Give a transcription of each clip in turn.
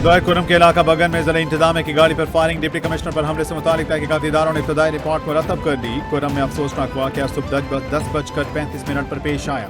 Lower Kurram के इलाका बगन में ज़िला इंतजामिया की गाड़ी पर फायरिंग। डिप्टी कमिश्नर पर हमले से मुतालिक तहकीकाती इदारों ने इब्तदाई रिपोर्ट मुरतब कर दी। कुरम में अफसोसनाक वाक़या सुबह 10:35 पर पेश आया।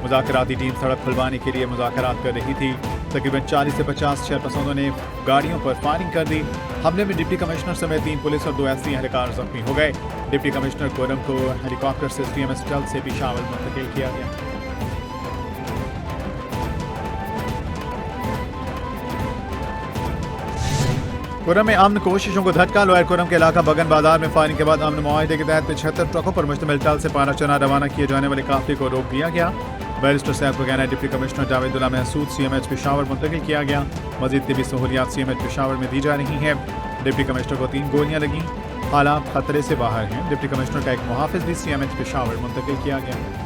मुज़ाकराती टीम सड़क खुलवाने के लिए मुज़ाकरात कर रही थी। तकरीबन 40 से 50 शरपसंदों ने गाड़ियों पर फायरिंग कर दी। हमले में डिप्टी कमिश्नर समेत 3 पुलिस और 2 एससी एहलकार जख्मी हो गए। डिप्टी कमिश्नर कुरम को हेलीकॉप्टर से CMS टल से पेशावर मुंतकिल किया गया। कुरम में अमन कोशिशों को झटका। लोअर कुरम के इलाका बगन बाजार में फायरिंग के बाद अमन मुआहदे के तहत 75 ट्रकों पर मुश्तमिल टल से पारा चना रवाना किए जाने वाले काफिले को रोक दिया गया। बैरिस्टर साहब को कहना है deputy commissioner Javedullah Mehsud CMH Peshawar मुंतकिल किया गया। मजीद तिबी सहूलियात CMH पेशावर में दी जा रही हैं। डिप्टी कमिश्नर को 3 गोलियां लगी, हालात खतरे से बाहर हैं। डिप्टी कमिश्नर का एक मुहाफिज भी CMH पेशावर मुंतकिल किया गया।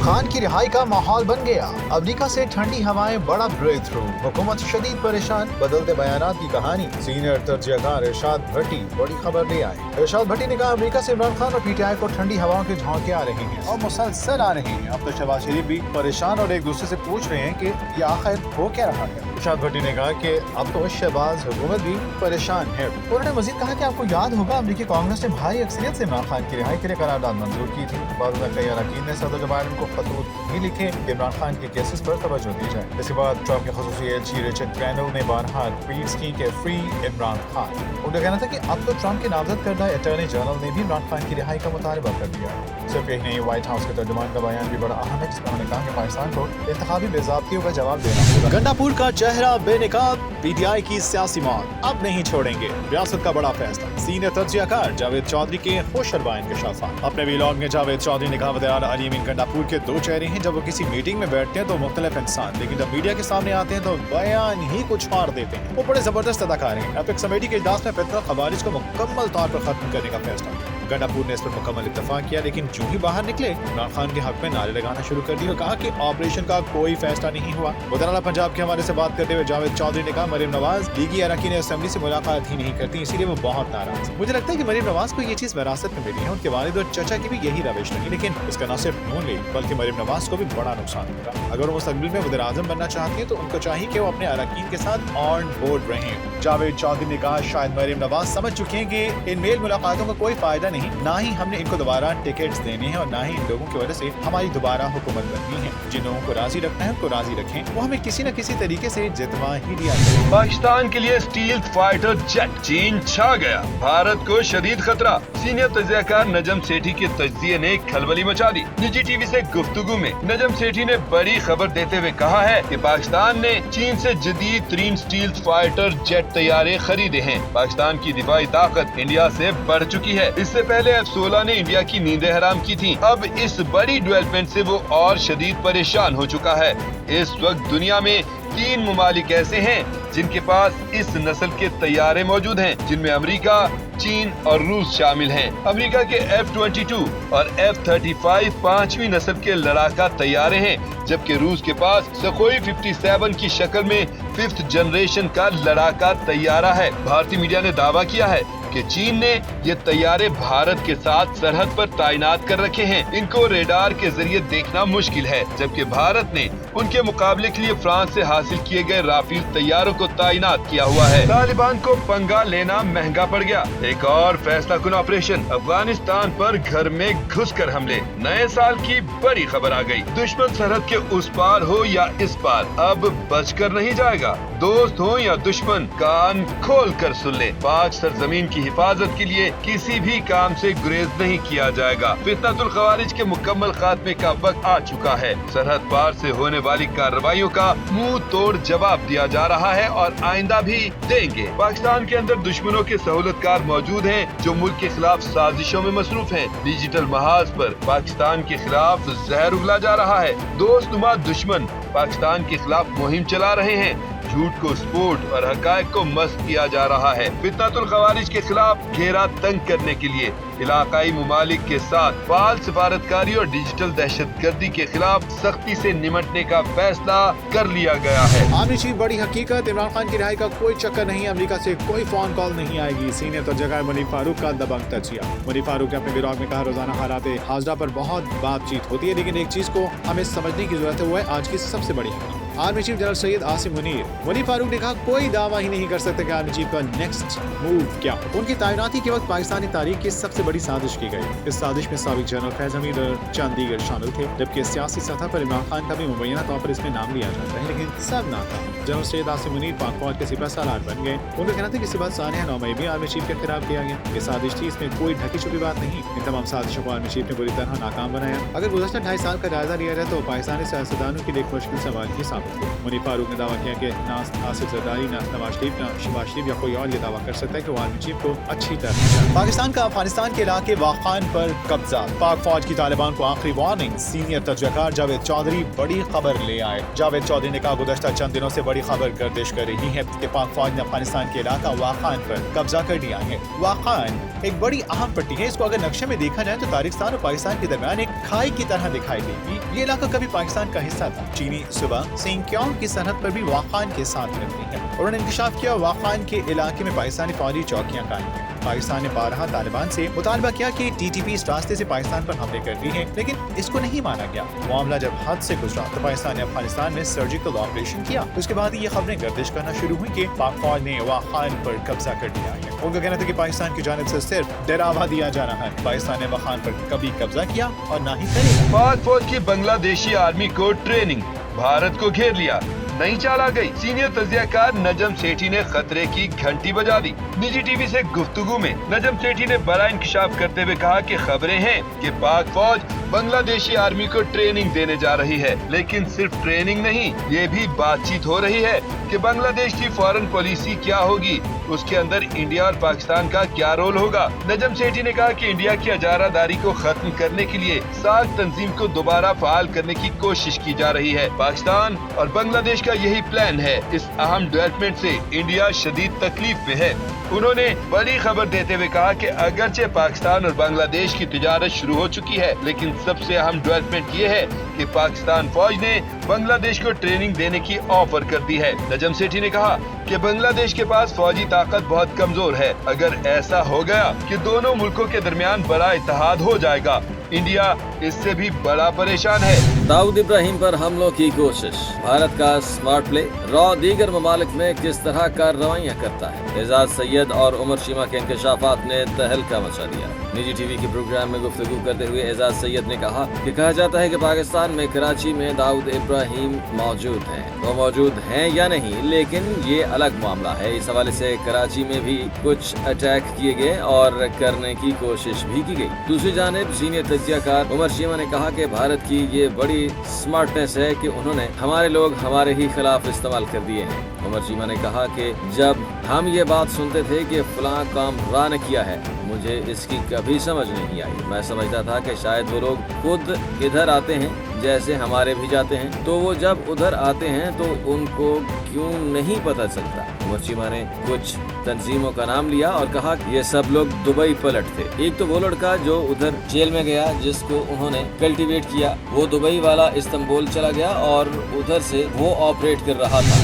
खान की रिहाई का माहौल बन गया। अमेरिका से ठंडी हवाएं बड़ा ब्रेक थ्रू। हुकूमत शदीद परेशान, बदलते बयानात की कहानी। सीनियर तर्जयकार इरशाद भट्टी बड़ी खबर ले आए। इरशाद भट्टी ने कहा अमेरिका से इमरान खान और PTI को ठंडी हवाओं के झोंके आ रहे हैं और मुसलसल आ रहे हैं। अब तो शहबाज शरीफ भी परेशान और एक दूसरे से पूछ रहे हैं कि ये आखिर हो क्या रहा है। इरशाद भट्टी ने कहा कि अब तो शहबाज हुकूमत भी परेशान है। उन्होंने मजीद कहा कि आपको याद होगा अमेरिकी कांग्रेस ने भारी अक्सरियत से इमरान खान की रिहाई के लिए करारदाद मंजूर की थी। बाद में कई अरकान ने सदर जो बाइडेन को खतूत भी लिखे कि इमरान खान के केसेस पर तवज्जो दी जाए। इसके बाद ट्रंप के खसूसी एजेंसी रिचर्ड ग्रैनल ने बारहा ट्वीट्स की कि फ्री इमरान खान। उनका कहना था कि अब तो ट्रंप के नामजद करदा अटॉर्नी जनरल ने भी इमरान खान की रिहाई का मुतालबा कर दिया। सिर्फ यही नहीं, व्हाइट हाउस के तर्जुमान का बयान भी बड़ा अहम है, जिसमें उन्होंने कहा कि पाकिस्तान को इंतखाबी बेज़ाब्तियों का जवाब देना होगा। गंडापुर का चेहरा बेनकाब, PTI की सियासी मौत अब नहीं छोड़ेंगे। रियासत का बड़ा फैसला। सीनियर तज्जियाकार जावेद चौधरी के होशरबा इंकशाफात। अपने वीलॉग में जावेद चौधरी ने कहा वज़ीर अली अमीन गंडापुर के 2 चेहरे हैं। जब वो किसी मीटिंग में बैठते हैं तो मुख्तलिफ इंसान, लेकिन जब मीडिया के सामने आते हैं तो बयान ही कुछ मार देते हैं। वो बड़े जबरदस्त अदाकार हैं। एपिक्स कमेटी के इजलास में फितरत खवारिज को मुकम्मल तौर पर खत्म करने का फैसला। गंडापुर ने इस पर मुकम्मल इत्तफाक किया, लेकिन जो ही बाहर निकले इमरान खान के हक में नारे लगाना शुरू कर दिए और कहा कि ऑपरेशन का कोई फैसला नहीं हुआ। वज़ीर पंजाब के हवाले से बात करते हुए जावेद चौधरी ने कहा मरीम नवाज लीगी अरकान असेंबली से मुलाकात ही नहीं करती, इसीलिए वो बहुत नाराज है। मुझे लगता है कि मरीम नवाज को ये चीज विरासत में मिली है। उनके वालिद और चचा की भी यही रविश रही, लेकिन इसका न सिर्फ नून लीग बल्कि मरीम नवाज को भी बड़ा नुकसान होगा। अगर वो मुस्तकबिल में वज़ीर आज़म बनना चाहती है तो उनको चाहिए कि वो अपने अरकान के साथ ऑन बोर्ड रहें। जावेद चौधरी ने कहा शायद मरीम नवाज समझ चुके हैं कि इन मेल मुलाकातों का कोई फायदा नहीं, ना ही हमने इनको दोबारा टिकट्स देने हैं और ना ही इन लोगों की वजह से हमारी दोबारा हुकूमत बननी है। जिन लोगों को राजी रखना है उनको राजी रखें, वो हमें किसी न किसी तरीके से जितवा ही दिया जाए। पाकिस्तान के लिए स्टील फाइटर जेट। चीन छा गया, भारत को शदीद खतरा। सीनियर तज्जियाकार नजम सेठी के तज्जिये ने खलबली मचा दी। निजी टीवी से गुफ्तगू में नजम सेठी ने बड़ी खबर देते हुए कहा है कि पाकिस्तान ने चीन से जदीद तरीन स्टील फाइटर जेट तैयारे खरीदे हैं। पाकिस्तान की दिफाई ताकत इंडिया से बढ़ चुकी है। इससे पहले F-16 ने इंडिया की नींदें हराम की थी। अब इस बड़ी डेवलपमेंट से वो और शदीद परेशान हो चुका है। इस वक्त दुनिया में 3 ममालिक ऐसे हैं जिनके पास इस नस्ल के तैयारे मौजूद हैं, जिनमें अमेरिका, चीन और रूस शामिल हैं। अमेरिका के F-22 और F-35 5वीं नस्ल के लड़ाका तैयारे हैं, जबकि रूस के पास सुखोई 57 की शक्ल में 5th जनरेशन का लड़ाका तैयारा है। भारतीय मीडिया ने दावा किया है कि चीन ने ये तैयारे भारत के साथ सरहद पर तैनात कर रखे हैं। इनको रेडार के जरिए देखना मुश्किल है, जबकि भारत ने उनके मुकाबले के लिए फ्रांस से हासिल किए गए राफेल तैयारों को तैनात किया हुआ है। तालिबान को पंगा लेना महंगा पड़ गया। एक और फैसला कुन ऑपरेशन। अफगानिस्तान पर घर में घुसकर हमले। नए साल की बड़ी खबर आ गई। दुश्मन सरहद के उस पार हो या इस पार, अब बचकर नहीं जाएगा। दोस्त हो या दुश्मन, कान खोल कर सुन ले। पाक सरजमीन की हिफाजत के लिए किसी भी काम से गुरेज नहीं किया जाएगा। फितनतुल खवारिज के मुकम्मल खात्मे का वक्त आ चुका है। सरहद पार से होने वाली कार्रवाइयों का मुंह तोड़ जवाब दिया जा रहा है और आइंदा भी देंगे। पाकिस्तान के अंदर दुश्मनों के सहूलतकार मौजूद हैं जो मुल्क के खिलाफ साजिशों में मसरूफ हैं। डिजिटल महाज पर पाकिस्तान के खिलाफ जहर उगला जा रहा है। दोस्त नुमा दुश्मन पाकिस्तान के खिलाफ मुहिम चला रहे हैं। झूठ को स्पोर्ट और हकायक को मस्त किया जा रहा है। फितनतुल खवारिज के खिलाफ घेरा तंग करने के लिए इलाकाई मुमालिक के साथ फाल सिफारतकारी और डिजिटल दहशतगर्दी के खिलाफ सख्ती से निमटने का फैसला कर लिया गया है। आर्मी चीफ बड़ी हकीकत, इमरान खान की रिहाई का कोई चक्कर नहीं, अमेरिका से कोई फोन कॉल नहीं आएगी। सीनियर तर्जगार मुनीर फारूक का दबंग तजिया। मुनीर फारूक ने अपने विराग में कहा, रोजाना हालात हाजरा पर बहुत बातचीत होती है, लेकिन एक चीज को हमें समझने की जरूरत है, वो है आज की सबसे बड़ी हकीकत। Army chief general Syed Asim Munir Farooq ने कहा, कोई दावा ही नहीं कर सकते कि आर्मी चीफ का नेक्स्ट मूव क्या हो। उनकी तैनाती के वक्त पाकिस्तानी तारीख की सबसे बड़ी साजिश की गई। इस साजिश में साबिक जनरल फैज हमीद और चंद दीगर शामिल थे, जबकि सियासी सतह पर इमरान खान का भी मुबैना तौर पर इसमें नाम लिया जाता है, लेकिन सब नाकाम। जनरल सैयद आसिम मुनीर पाक फौज के सिपह सालार बन गए। उनका कहना था कि सिपह सानिया 9 मई भी आर्मी चीफ के खिलाफ किया गया। ये साजिश थी, इसमें कोई ढकी छुपी बात नहीं। इन तमाम साजिशों को आर्मी चीफ ने बुरी तरह नाकाम बनाया। अगर गुज़श्ता 2.5 साल का जायजा लिया जाए तो पाकिस्तानी सियासतदानों के लिए एक मुश्किल सवाल ही साबित हुआ। मुनीर फारूक ने दावा किया कि ना आसिफ जरदारी, ना नवाज शरीफ, ना शहबाज शरीफ या कोई और ये दावा कर सकता है कि वो आर्मी चीफ को अच्छी तरह जानता। पाकिस्तान का अफगानिस्तान के इलाके वाखान पर कब्जा। पाक फौज की तालिबान को आखिरी वार्निंग। सीनियर तर्जगार जावेद चौधरी बड़ी खबर ले आए। जावेद चौधरी ने कहा, गुज़श्ता चंद दिनों से बड़ी खबर गर्दिश कर रही है कि पाक फौज ने अफगानिस्तान के इलाका वाखान पर कब्जा कर लिया है। वाखान एक बड़ी अहम पट्टी है। इसको अगर नक्शे में देखा जाए तो ताजिकिस्तान और पाकिस्तान के दरमियान एक खाई की तरह दिखाई देगी। ये इलाका कभी पाकिस्तान का हिस्सा था। चीनी सुबह सिंक्योंग की सरहद पर भी वाखान के साथ मिलती है। उन्होंने इंकशाफ किया, वाखान के इलाके में पाकिस्तानी फौजी चौकियां कायम हैं। पाकिस्तान ने बारहा तालिबान से मुतालबा किया कि टीटीपी इस रास्ते से पाकिस्तान पर हमले करती है, लेकिन इसको नहीं माना गया। मामला जब हद से गुजरा तो पाकिस्तान ने अफगानिस्तान में सर्जिकल ऑपरेशन किया। उसके बाद ये खबरें गर्दिश करना शुरू हुई कि पाक फौज ने वाखान पर कब्जा कर लिया है। उनका कहना था कि पाकिस्तान की जानिब से सिर्फ डरावा दिया जा रहा है। पाकिस्तान ने वाखान पर कभी कब्जा किया और ना ही करेगा। पाक फौज की बांग्लादेशी आर्मी को ट्रेनिंग, भारत को घेर लिया, नहीं चाला गई। सीनियर तजियाकार नजम सेठी ने खतरे की घंटी बजा दी। निजी टीवी से गुफ्तगू में नजम सेठी ने बड़ा इंकशाफ करते हुए कहा कि खबरें हैं कि पाक फौज बांग्लादेशी आर्मी को ट्रेनिंग देने जा रही है, लेकिन सिर्फ ट्रेनिंग नहीं, ये भी बातचीत हो रही है कि बांग्लादेश की फॉरेन पॉलिसी क्या होगी, उसके अंदर इंडिया और पाकिस्तान का क्या रोल होगा। नजम सेठी ने कहा कि इंडिया की अजारादारी को खत्म करने के लिए सार्क तंजीम को दोबारा फाल करने की कोशिश की जा रही है। पाकिस्तान और बांग्लादेश का यही प्लान है। इस अहम डेवलपमेंट से इंडिया शदीद तकलीफ में है। उन्होंने बड़ी खबर देते हुए कहा कि अगरचे पाकिस्तान और बांग्लादेश की तिजारत शुरू हो चुकी है, लेकिन सबसे अहम डेवलपमेंट ये है कि पाकिस्तान फौज ने बांग्लादेश को ट्रेनिंग देने की ऑफर कर दी है। नजम सेठी ने कहा कि बांग्लादेश के पास फौजी ताकत बहुत कमजोर है। अगर ऐसा हो गया कि दोनों मुल्कों के दरमियान बड़ा इत्तेहाद हो जाएगा, इंडिया इससे भी बड़ा परेशान है। दाऊद इब्राहिम पर हमलों की कोशिश, भारत का स्मार्ट प्ले, रॉ दीगर ममालिक में किस तरह कार्रवाइयाँ करता है। एजाज सैयद और उमर शीमा के इंकशाफात ने तहलका मचा दिया। निजी टीवी के प्रोग्राम में गुफ्तगू करते हुए एजाज सैयद ने कहा कि कहा जाता है कि पाकिस्तान में कराची में दाऊद इब्राहिम मौजूद हैं। वो मौजूद हैं या नहीं, लेकिन ये अलग मामला है। इस हवाले से कराची में भी कुछ अटैक किए गए और करने की कोशिश भी की गई। दूसरी जानिब सीनियर तजियाकार उमर शीमा ने कहा कि भारत की ये बड़ी स्मार्टनेस है कि उन्होंने हमारे लोग हमारे ही खिलाफ इस्तेमाल कर दिए हैं। उमर शीमा ने कहा कि जब हम ये बात सुनते थे कि फलां काम रा ने किया है, मुझे इसकी कभी समझ नहीं आई। मैं समझता था कि शायद वो लोग खुद इधर आते हैं जैसे हमारे भी जाते हैं, तो वो जब उधर आते हैं तो उनको क्यों नहीं पता चलता। उमर शीमा ने कुछ तंजीमों का नाम लिया और कहा कि ये सब लोग दुबई पलट थे। एक तो वो लड़का जो उधर जेल में गया, जिसको उन्होंने कल्टीवेट किया, वो दुबई वाला इस्तांबुल चला गया और उधर से वो ऑपरेट कर रहा था।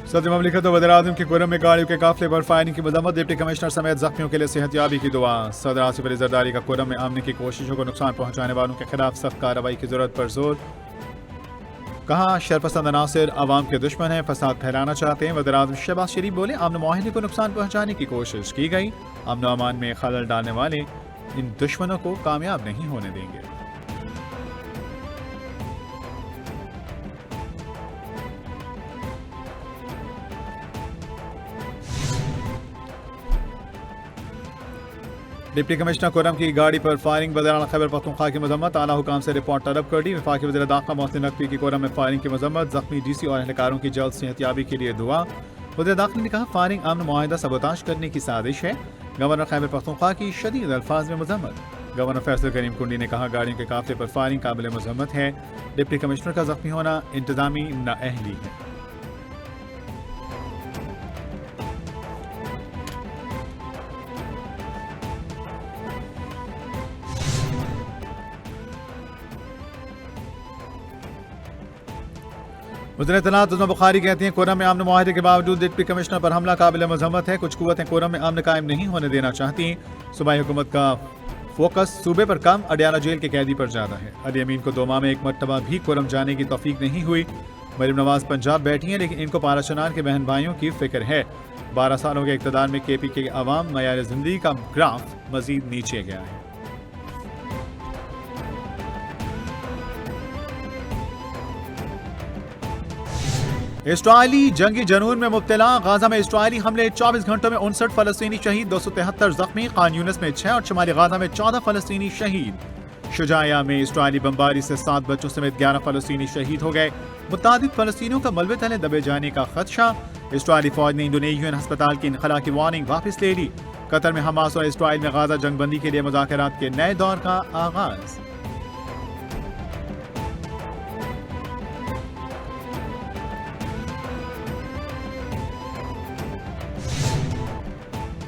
सदर ममलिकत और वज़ीर-ए-आज़म की कुर्रम में गाड़ियों के काफिले पर फायरिंग की मजम्मत। डिप्टी कमिश्नर समेत जख्मियों के लिए सेहतयाबी की दुआ। सदर आसिफ अली जरदारी का कुर्रम में आमने की कोशिशों को नुकसान पहुंचाने वालों के खिलाफ सख्त कार्रवाई की जरूरत पर जोर। कहा, शरपसंद अनासिर अवाम के दुश्मन है, फसाद फैलाना चाहते हैं। वज़ीर-ए-आज़म शहबाज शरीफ बोले, अमन मुआहिदे को नुकसान पहुंचाने की कोशिश की गई। अमन अमान में खलल डालने वाले इन दुश्मनों को कामयाब नहीं होने देंगे। डिप्टी कमिश्नर कुर्रम की गाड़ी पर फायरिंग, वज़ीर खैबर पख्तूनख्वा की मजम्मत। आला हुकाम से रिपोर्ट तलब कर दी। वफाकी वज़ीर दाखिला मोहसिन नकवी की कुर्रम में फायरिंग की मजम्मत। जख्मी डीसी और एहलकारों की जल्द सेहतयाबी के लिए दुआ। वज़ीर दाखिला ने कहा, फायरिंग अमन मुआहिदा सबोताश करने की साजिश है। गवर्नर खैबर पख्तूनख्वा की शदीद अल्फाज में मजम्मत। गवर्नर फैसल करीम कुंडी ने कहा, गाड़ियों के काफिले पर फायरिंग काबिल मजम्मत है। डिप्टी कमिश्नर का जख्मी होना इंतजामी नाअहली है। वज़ीर इत्तलात उस्मा बुखारी कहती हैं, कोरम में अमन मुआहदे के बावजूद डिप्टी कमिश्नर पर हमला काबिल मजम्मत है। कुछ कुव्वतें कोरम में अमन कायम नहीं होने देना चाहती। सूबाई हुकूमत का फोकस सूबे पर कम, अडियाला जेल के कैदी पर ज्यादा है। अली अमीन को 2 माह में एक मरतबा भी कोरम जाने की तौफीक नहीं हुई। मरीम नवाज पंजाब बैठी हैं, लेकिन इनको पाराचनार के बहन भाइयों की फिक्र है। 12 सालों के इक़्तिदार में KP के अवाम मयार जिंदगी का ग्राफ मजीद नीचे गया है। इसराइली जंगी जनून में मुब्तला, गाजा में इसराइली हमले, 24 घंटों में 59 फलस्तीनी शहीद, 273 जख्मी। खान यूनिस में 6 और शुमाली गाजा में 14 फलस्तीनी शहीद। शुजाया में इसराइली बमबारी से 7 बच्चों समेत 11 फलस्तीनी शहीद हो गए। मुतादिद फलस्तीनियों का मलबे तले दबे जाने का खदशा। इसराइली फौज ने इंडोनेशियन अस्पताल की इनखला की वार्निंग वापस ले ली। कतर में हमास और इसराइल में गाजा जंगबंदी के लिए मुज़ाकरात के नए दौर का आगाज।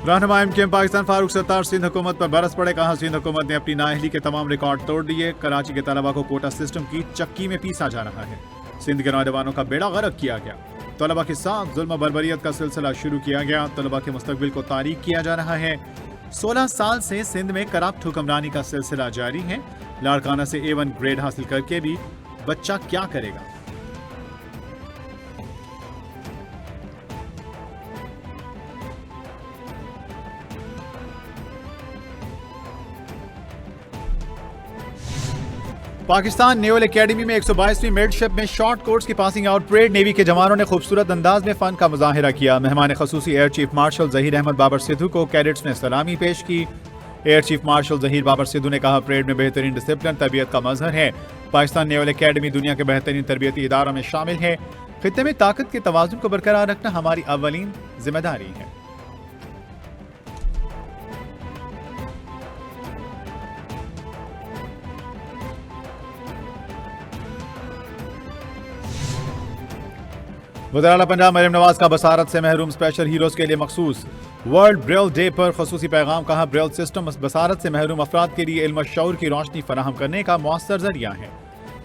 रहनुमा MKM पाकिस्तान फारूक सत्तार सिंध हुकूमत पर बरस पड़े। कहा, सिंध हुकूमत ने अपनी नाअहली के तमाम रिकॉर्ड तोड़ दिए। कराची के तलबा को कोटा सिस्टम की चक्की में पीसा जा रहा है। सिंध के नौजवानों का बेड़ा गर्क किया गया। तलबा के साथ जुल्म बर्बरियत का सिलसिला शुरू किया गया। तलबा के मुस्तकबिल को तारीक किया जा रहा है। 16 साल से सिंध में करप्ट हुक्मरानी का सिलसिला जारी है। लाड़काना से A1 ग्रेड हासिल करके भी बच्चा क्या करेगा। पाकिस्तान नेवल एकेडमी में 122वीं मेडशिप में शॉर्ट कोर्स की पासिंग आउट परेड। नेवी के जवानों ने खूबसूरत अंदाज में फन का मुजाहिरा किया। मेहमान खसूसी air chief marshal Zaheer Ahmed Babar Sidhu को कैडेट्स ने सलामी पेश की। Air chief marshal Zaheer Babar Sidhu ने कहा, परेड में बेहतरीन डिसिप्लिन तरबियत का मजहर है। पाकिस्तान नेवल एकेडमी दुनिया के बेहतरीन तरबियती इदारों में शामिल है। खित्ते में ताकत के तवाज़ुन को बरकरार रखना हमारी अव्वलीन जिम्मेदारी है। वज़ीर पंजाब मरीम नवाज का बसारत से महरूम स्पेशल हीरोज के लिए मखसूस वर्ल्ड ब्रेल डे पर खसूसी पैगाम। कहा, ब्रेल सिस्टम बसारत से महरूम अफराद के लिए इल्म शऊर की रोशनी फराहम करने का मौसर जरिया है।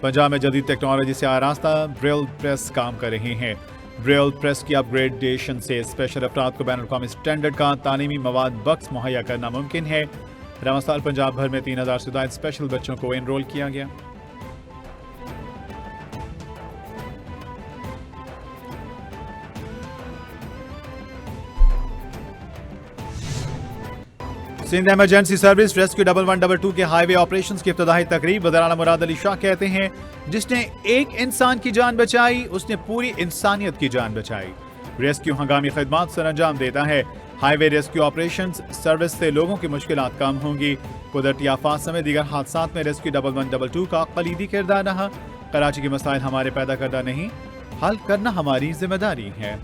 पंजाब में जदीद टेक्नोलॉजी से आरास्ता ब्रेल प्रेस काम कर रहे हैं। ब्रेल प्रेस की अपग्रेडेशन से स्पेशल अफराद को बैनुल अक़वामी स्टैंडर्ड का तालीमी मवाद बख्श मुहैया करना मुमकिन है। रवां साल पंजाब भर में 3000 से ज़ायद स्पेशल बच्चों को एनरोल किया गया। सिंध इमरजेंसी सर्विस रेस्क्यू 1122 के हाईवे ऑपरेशंस की इफ्तिताही तकरीब। वज़ीर आला मुराद अली शाह कहते हैं, जिसने एक इंसान की जान बचाई उसने पूरी इंसानियत की जान बचाई। रेस्क्यू हंगामी खिदमात सर अंजाम देता है। हाईवे रेस्क्यू ऑपरेशंस सर्विस से लोगों की मुश्किलात कम होंगी। कुदरती आफात समेत दीगर हादसात में रेस्क्यू 1122 का कलीदी किरदार रहा। कराची के मसाइल हमारे पैदा करना नहीं, हल करना हमारी जिम्मेदारी है।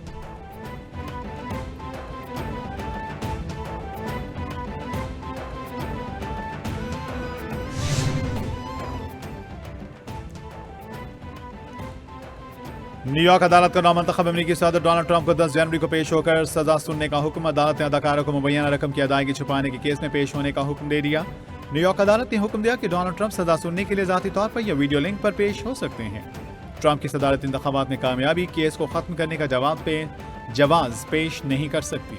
न्यूयॉर्क अदालत का नौमंतखब अमेरिकी सदर डोनाल्ड ट्रंप को 10 जनवरी को पेश होकर सजा सुनने का हुक्म। अदालत ने अदाकारों को मुबैना रकम की अदायगी छुपाने के केस में पेश होने का हुक्म दे दिया। न्यूयॉर्क अदालत ने हुक्म दिया कि डोनाल्ड ट्रंप सजा सुनने के लिए ज़ाती तौर पर या वीडियो लिंक पर पेश हो सकते हैं। ट्रंप की सदारती इंतखाबात में कामयाबी केस को खत्म करने का जवाब पेश नहीं कर सकती।